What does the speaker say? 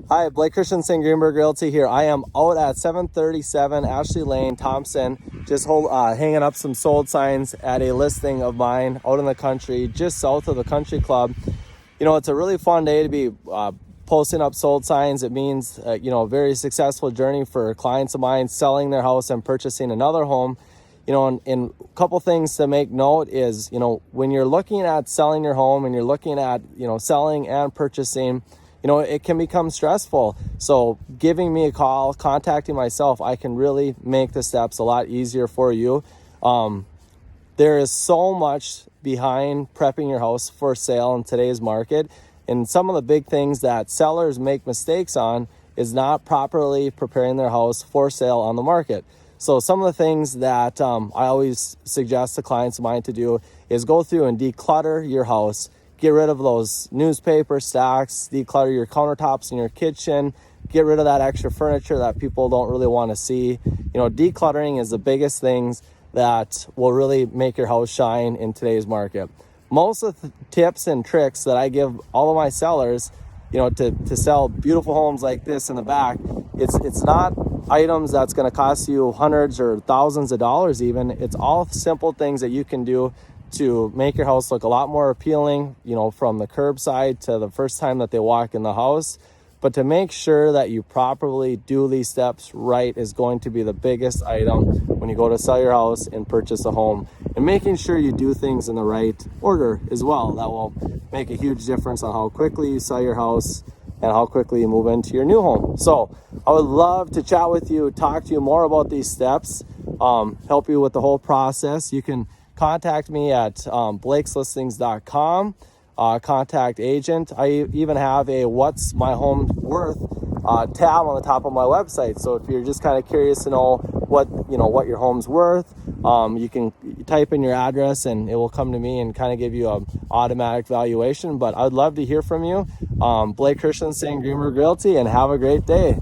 Hi, Blake Christensen, Greenberg Realty here. I am out at 737 Ashley Lane, Thompson, just hanging up some sold signs at a listing of mine out in the country, just south of the country club. You know, it's a really fun day to be posting up sold signs. It means, a very successful journey for clients of mine selling their house and purchasing another home. And a couple things to make note is, when you're looking at selling your home and you're looking at, selling and purchasing, it can become stressful. So giving me a call, contacting myself, I can really make the steps a lot easier for you. There is so much behind prepping your house for sale in today's market. And some of the big things that sellers make mistakes on is not properly preparing their house for sale on the market. So some of the things that I always suggest to clients of mine to do is go through and declutter your house. Get rid of those newspaper stacks, declutter your countertops in your kitchen, get rid of that extra furniture that people don't really want to see. Decluttering is the biggest things that will really make your house shine in today's market. Most of the tips and tricks that I give all of my sellers, to sell beautiful homes like this in the back, it's not items that's going to cost you hundreds or thousands of dollars even. It's all simple things that you can do to make your house look a lot more appealing, from the curbside to the first time that they walk in the house. But to make sure that you properly do these steps right is going to be the biggest item when you go to sell your house and purchase a home. And making sure you do things in the right order as well. That will make a huge difference on how quickly you sell your house and how quickly you move into your new home. So I would love to chat with you, talk to you more about these steps, help you with the whole process. You can contact me at blakeslistings.com, contact agent. I even have a What's My Home Worth tab on the top of my website. So if you're just kind of curious to know what your home's worth, you can type in your address and it will come to me and kind of give you an automatic valuation. But I'd love to hear from you. Blake Christensen, Greenberg Realty, and have a great day.